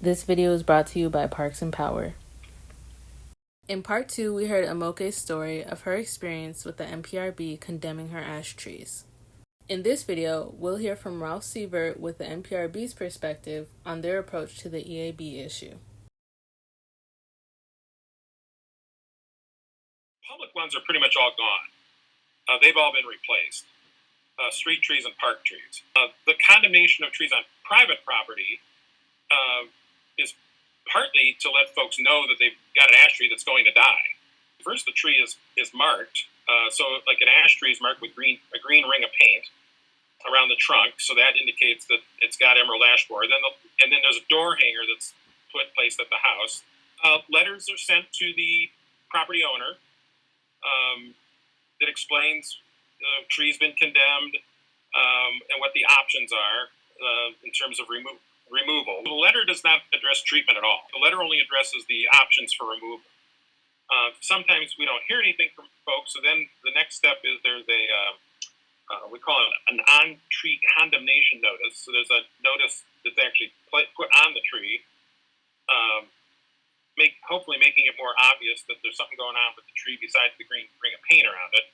This video is brought to you by Parks and Power. In part 2, we heard Amoke's story of her experience with the NPRB condemning her ash trees. In this video, we'll hear from Ralph Sievert with the NPRB's perspective on their approach to the EAB issue. Public ones are pretty much all gone. They've all been replaced. Street trees and park trees. The condemnation of trees on private property is partly to let folks know that they've got an ash tree that's going to die. First, the tree is marked. So like an ash tree is marked with a green ring of paint around the trunk, so that indicates that it's got emerald ash borer. And then there's a door hanger that's placed at the house. Letters are sent to the property owner that explains the tree's been condemned and what the options are in terms of removal. The letter does not address treatment at all. The letter only addresses the options for removal. Sometimes we don't hear anything from folks, so then the next step is there's we call it an on-tree condemnation notice. So there's a notice that's actually put on the tree, hopefully making it more obvious that there's something going on with the tree besides the green ring of paint around it.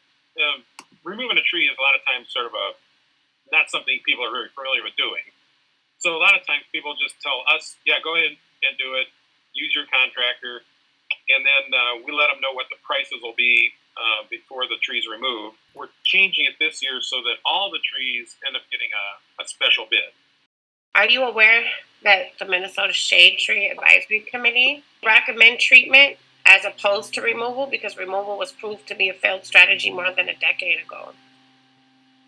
Removing a tree is a lot of times sort of not something people are very familiar with doing. So a lot of times people just tell us, yeah, go ahead and do it, use your contractor, and then we let them know what the prices will be before the tree's removed. We're changing it this year so that all the trees end up getting a special bid. Are you aware that the Minnesota Shade Tree Advisory Committee recommend treatment as opposed to removal because removal was proved to be a failed strategy more than a decade ago?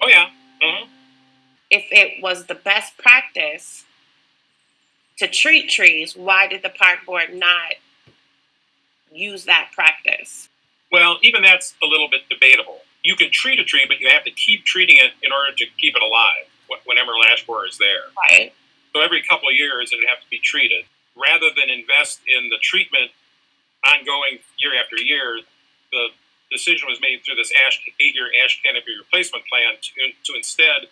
Oh, yeah. Mm-hmm. If it was the best practice to treat trees, why did the park board not use that practice? Well, even that's a little bit debatable. You can treat a tree, but you have to keep treating it in order to keep it alive when emerald ash borer is there. Right. So every couple of years it would have to be treated. Rather than invest in the treatment ongoing year after year, the decision was made through this 8-year ash canopy replacement plan to instead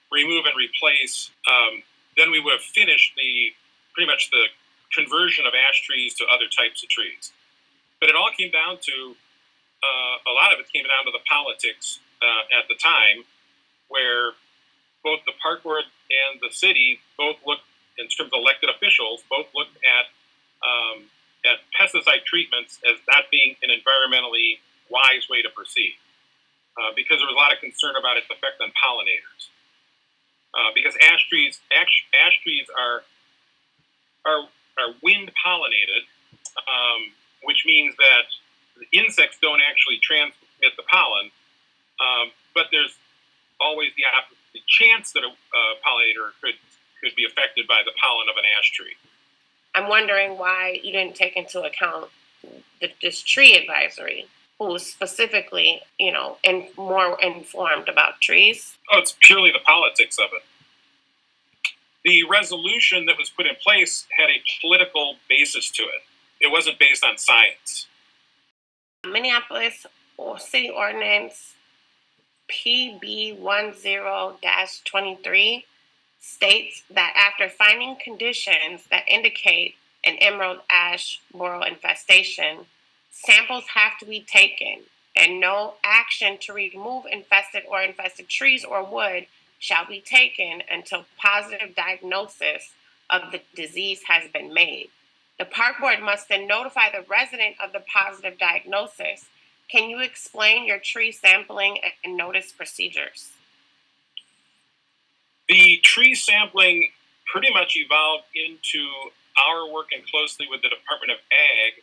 remove and replace. Then we would have finished pretty much the conversion of ash trees to other types of trees. But it all came down to, a lot of it came down to the politics at the time, where both the park board and the city both looked, in terms of elected officials, both looked at pesticide treatments as not being an environmentally wise way to proceed, because there was a lot of concern about its effect on pollinators. Because ash trees are wind pollinated, which means that the insects don't actually transmit the pollen, but there's always the chance that a pollinator could be affected by the pollen of an ash tree. I'm wondering why you didn't take into account this tree advisory, who was specifically, more informed about trees. Oh, it's purely the politics of it. The resolution that was put in place had a political basis to it. It wasn't based on science. Minneapolis City Ordinance PB 10-23 states that after finding conditions that indicate an emerald ash borer infestation, samples have to be taken, and no action to remove infested trees or wood shall be taken until positive diagnosis of the disease has been made. The park board must then notify the resident of the positive diagnosis. Can you explain your tree sampling and notice procedures? The tree sampling pretty much evolved into our working closely with the Department of Ag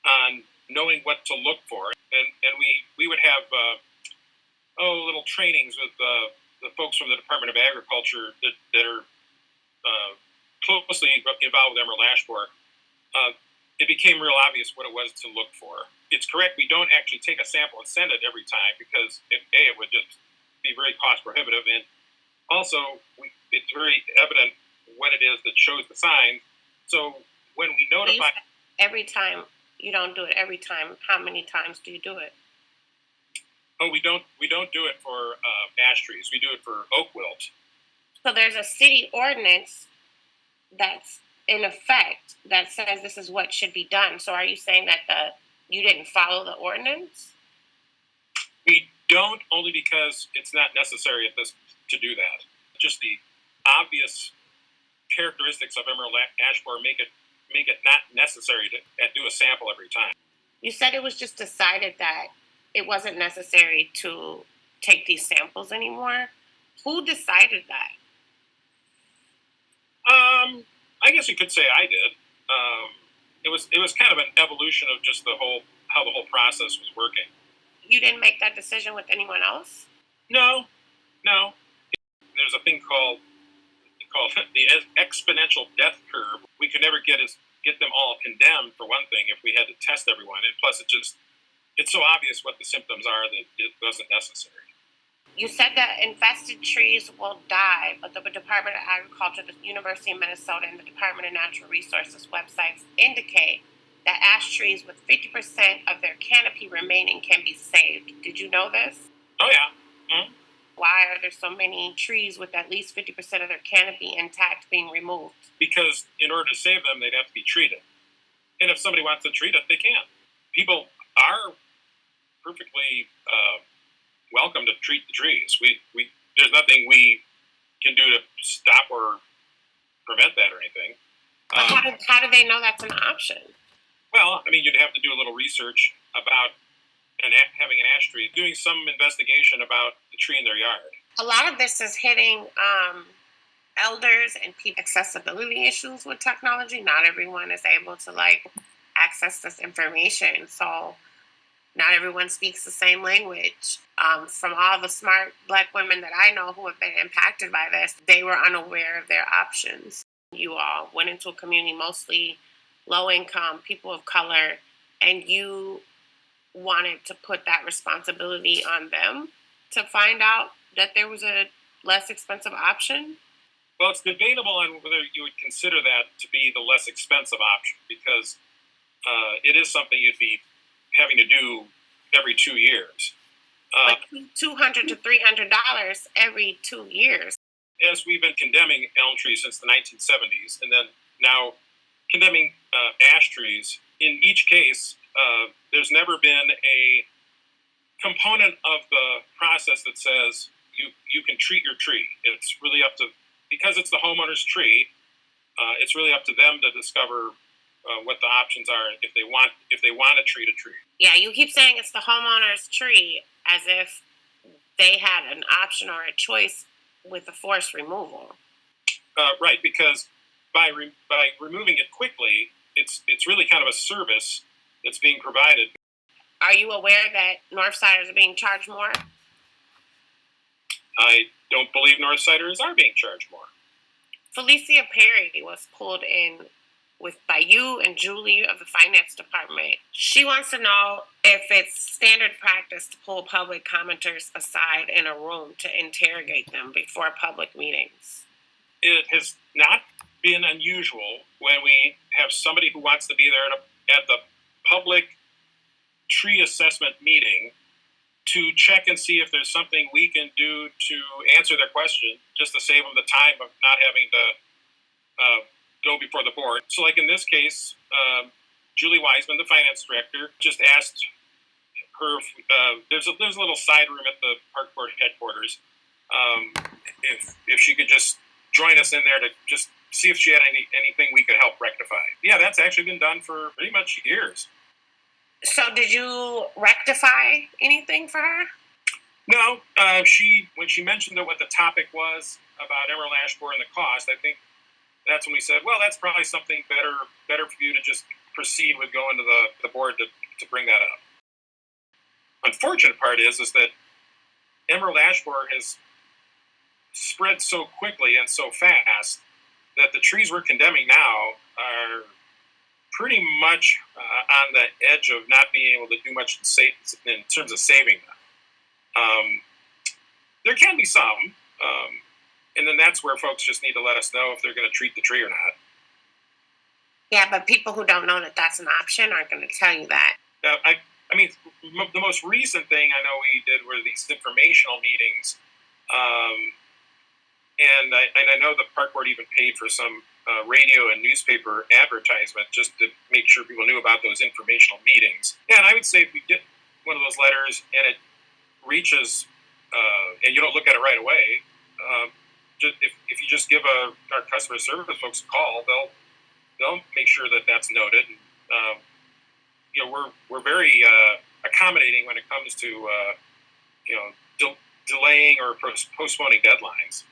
on knowing what to look for. And we would have little trainings with the folks from the Department of Agriculture that are closely involved with emerald ash borer. It became real obvious what it was to look for. It's correct, we don't actually take a sample and send it every time because it would just be very cost prohibitive, and also it's very evident what it is that shows the signs. So when we notify... Every time, you don't do it every time. How many times do you do it? Oh, we don't do it for ash trees. We do it for oak wilt. So there's a city ordinance that's in effect that says this is what should be done. So are you saying that you didn't follow the ordinance? We don't, only because it's not necessary to do that. Just the obvious characteristics of emerald ash borer make it not necessary to do a sample every time. You said it was just decided that it wasn't necessary to take these samples anymore. Who decided that? I guess you could say I did. It was kind of an evolution of just how the whole process was working. You didn't make that decision with anyone else? No. There's a thing called the exponential death curve. We could never get them all condemned, for one thing, if we had to test everyone. And plus, it's so obvious what the symptoms are that it wasn't necessary. You said that infested trees will die, but the Department of Agriculture, the University of Minnesota, and the Department of Natural Resources websites indicate that ash trees with 50% of their canopy remaining can be saved. Did you know this? Oh, yeah. Mm-hmm. Why are there so many trees with at least 50% of their canopy intact being removed? Because in order to save them, they'd have to be treated. And if somebody wants to treat it, they can. People are perfectly welcome to treat the trees. There's nothing we can do to stop or prevent that or anything. How do they know that's an option? Well, I mean, you'd have to do a little research about having an ash tree, doing some investigation about the tree in their yard. A lot of this is hitting elders and people accessibility issues with technology. Not everyone is able to access this information. So not everyone speaks the same language. From all the smart Black women that I know who have been impacted by this, they were unaware of their options. You all went into a community mostly low income, people of color, and you wanted to put that responsibility on them to find out that there was a less expensive option? Well, it's debatable on whether you would consider that to be the less expensive option, because it is something you'd be having to do every 2 years. Like $200 to $300 every 2 years. As we've been condemning elm trees since the 1970s, and then now condemning ash trees, in each case, there's never been a component of the process that says you can treat your tree. It's really up to, because it's the homeowner's tree, it's really up to them to discover what the options are if they want to treat a tree. Yeah, you keep saying it's the homeowner's tree as if they had an option or a choice with the forced removal. Right, because by removing it quickly, it's really kind of a service that's being provided. Are you aware that Northsiders are being charged more? I don't believe Northsiders are being charged more. Felicia Perry was pulled in by you and Julie of the finance department. She wants to know if it's standard practice to pull public commenters aside in a room to interrogate them before public meetings. It has not been unusual when we have somebody who wants to be there at the public tree assessment meeting to check and see if there's something we can do to answer their question, just to save them the time of not having to go before the board. So like in this case, Julie Wiseman, the finance director, just asked her, there's a little side room at the park board headquarters, if she could just join us in there to just see if she had anything we could help rectify. Yeah, that's actually been done for pretty much years. So did you rectify anything for her? No, when she mentioned what the topic was about emerald ash borer and the cost, I think that's when we said, well, that's probably something better for you to just proceed with going to the board to bring that up. Unfortunate part is that emerald ash borer has spread so quickly and so fast that the trees we're condemning now are pretty much on the edge of not being able to do much in terms of saving them. There can be some, and then that's where folks just need to let us know if they're going to treat the tree or not. Yeah, but people who don't know that that's an option aren't going to tell you that. I mean, the most recent thing I know we did were these informational meetings, and I know the park board even paid for some radio and newspaper advertisement just to make sure people knew about those informational meetings. Yeah, and I would say if we get one of those letters and it reaches, and you don't look at it right away, if you just give our customer service folks a call, they'll make sure that that's noted. And, we're very accommodating when it comes to delaying or postponing deadlines.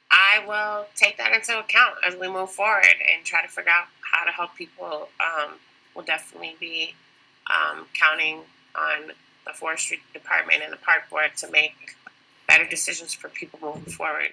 I will take that into account as we move forward and try to figure out how to help people. We'll definitely be counting on the forestry department and the park board to make better decisions for people moving forward.